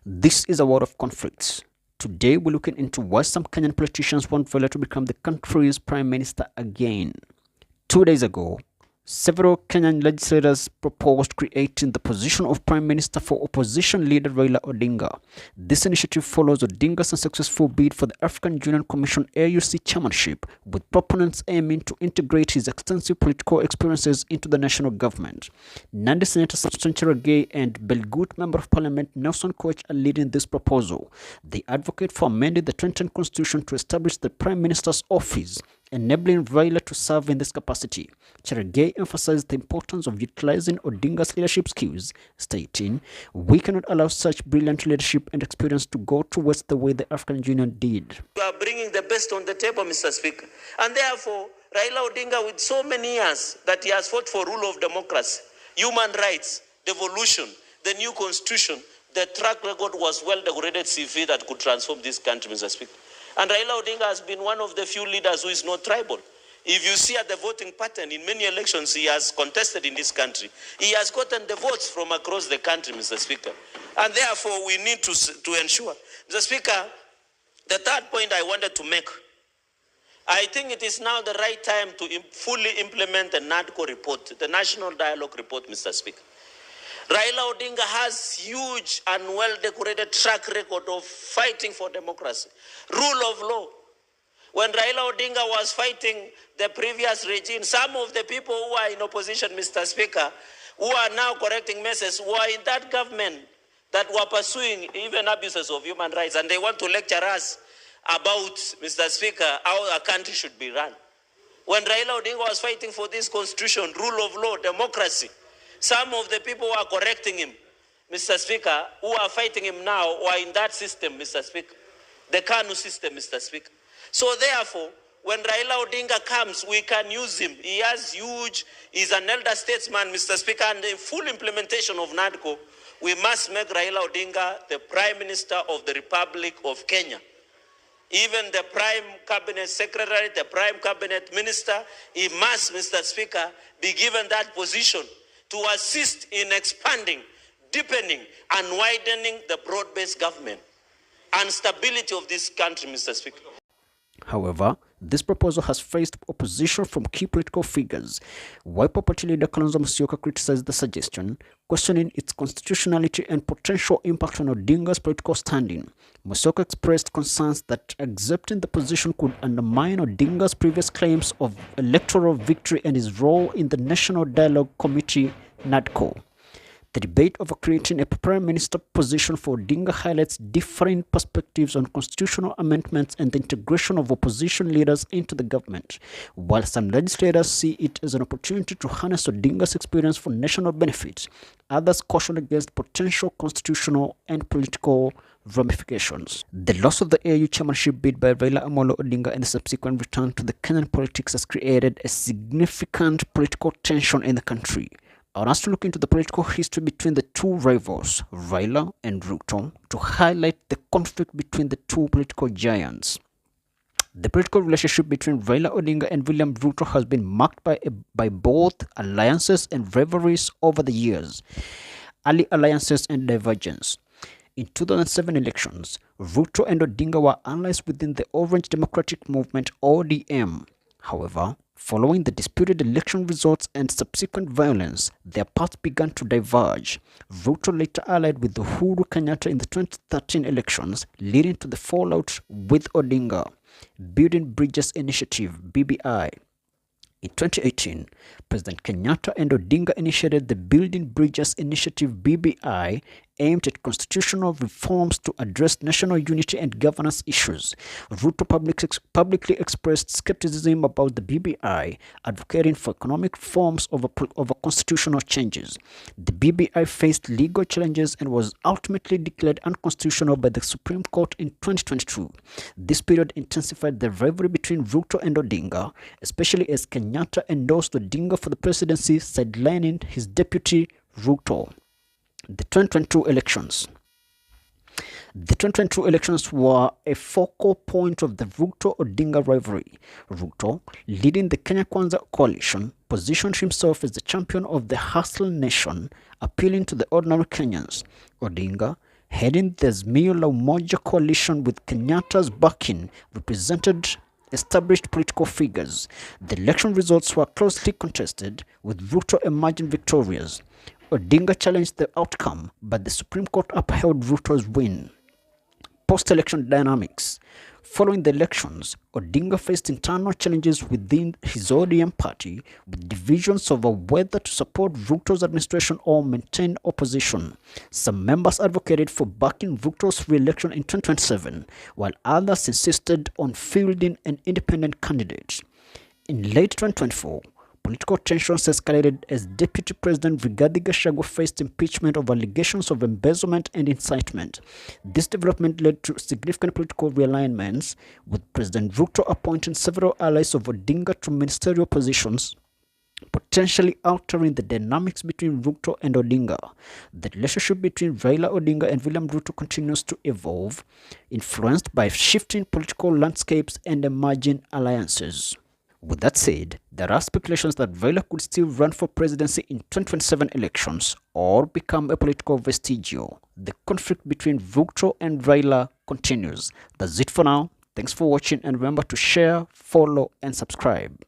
This is a world of conflicts. Today, we're looking into why some Kenyan politicians want Raila to become the country's prime minister again. 2 days ago, several Kenyan legislators proposed creating the position of prime minister for opposition leader Raila Odinga. This initiative follows Odinga's unsuccessful bid for the African Union Commission AUC chairmanship, with proponents aiming to integrate his extensive political experiences into the national government. Nandi Senator Samson Cherargei and Belgut Member of Parliament Nelson Koech are leading this proposal. They advocate for amending the 2010 constitution to establish the prime minister's office, enabling Raila to serve in this capacity. Cherargei emphasized the importance of utilizing Odinga's leadership skills, stating, "We cannot allow such brilliant leadership and experience to go to waste the way the African Union did." You are bringing the best on the table, Mr. Speaker. And therefore, Raila Odinga, with so many years that he has fought for rule of democracy, human rights, devolution, the new constitution, the track record was well-decorated CV that could transform this country, Mr. Speaker. And Raila Odinga has been one of the few leaders who is not tribal. If you see at the voting pattern, in many elections he has contested in this country, he has gotten the votes from across the country, Mr. Speaker. And therefore, we need to ensure. Mr. Speaker, the third point I wanted to make, I think it is now the right time to fully implement the NADCO report, the National Dialogue Report, Mr. Speaker. Raila Odinga has huge and well-decorated track record of fighting for democracy, rule of law. When Raila Odinga was fighting the previous regime, some of the people who are in opposition, Mr. Speaker, who are now correcting messes, were in that government that were pursuing even abuses of human rights, and they want to lecture us about, Mr. Speaker, how a country should be run. When Raila Odinga was fighting for this constitution, rule of law, democracy, some of the people who are correcting him, Mr. Speaker, who are fighting him now, were in that system, Mr. Speaker, the KANU system, Mr. Speaker. So therefore, when Raila Odinga comes, we can use him. He has huge, he's an elder statesman, Mr. Speaker, and the full implementation of NADCO, we must make Raila Odinga the Prime Minister of the Republic of Kenya. Even the Prime Cabinet Secretary, the Prime Cabinet Minister, he must, Mr. Speaker, be given that position to assist in expanding, deepening, and widening the broad-based government and stability of this country, Mr. Speaker. However, this proposal has faced opposition from key political figures. Wiper Party leader Kalonzo Musyoka criticized the suggestion, questioning its constitutionality and potential impact on Odinga's political standing. Musyoka expressed concerns that accepting the position could undermine Odinga's previous claims of electoral victory and his role in the National Dialogue Committee, NADCO. The debate over creating a prime minister position for Odinga highlights differing perspectives on constitutional amendments and the integration of opposition leaders into the government. While some legislators see it as an opportunity to harness Odinga's experience for national benefit, others caution against potential constitutional and political ramifications. The loss of the AU chairmanship bid by Raila Amolo Odinga and the subsequent return to the Kenyan politics has created a significant political tension in the country. I want us to look into the political history between the two rivals, Raila and Ruto, to highlight the conflict between the two political giants. The political relationship between Raila Odinga and William Ruto has been marked by both alliances and rivalries over the years, early alliances and divergence. In 2007 elections, Ruto and Odinga were allies within the Orange Democratic Movement, ODM. However, following the disputed election results and subsequent violence, their paths began to diverge. Ruto later allied with Uhuru Kenyatta in the 2013 elections, leading to the fallout with Odinga. Building Bridges Initiative, BBI. In 2018, President Kenyatta and Odinga initiated the Building Bridges Initiative, BBI, aimed at constitutional reforms to address national unity and governance issues. Ruto publicly expressed skepticism about the BBI, advocating for economic reforms over constitutional changes. The BBI faced legal challenges and was ultimately declared unconstitutional by the Supreme Court in 2022. This period intensified the rivalry between Ruto and Odinga, especially as Kenyatta endorsed Odinga for the presidency, sidelining his deputy, Ruto. The 2022 elections. The 2022 elections were a focal point of the Ruto-Odinga rivalry. Ruto, leading the Kenya Kwanza coalition, positioned himself as the champion of the hustle nation, appealing to the ordinary Kenyans. Odinga, heading the Azimio la Umoja coalition with Kenyatta's backing, represented established political figures. The election results were closely contested, with Ruto emerging victorious. Odinga challenged the outcome, but the Supreme Court upheld Ruto's win. Post-election dynamics. Following the elections, Odinga faced internal challenges within his ODM party, with divisions over whether to support Ruto's administration or maintain opposition. Some members advocated for backing Ruto's re-election in 2027, while others insisted on fielding an independent candidate. In late 2024, political tensions escalated as Deputy President Rigathi Gachagua faced impeachment of allegations of embezzlement and incitement. This development led to significant political realignments, with President Ruto appointing several allies of Odinga to ministerial positions, potentially altering the dynamics between Ruto and Odinga. The relationship between Raila Odinga and William Ruto continues to evolve, influenced by shifting political landscapes and emerging alliances. With that said, there are speculations that Raila could still run for presidency in 2027 elections or become a political vestigial. The conflict between Ruto and Raila continues. That's it for now. Thanks for watching, and remember to share, follow, and subscribe.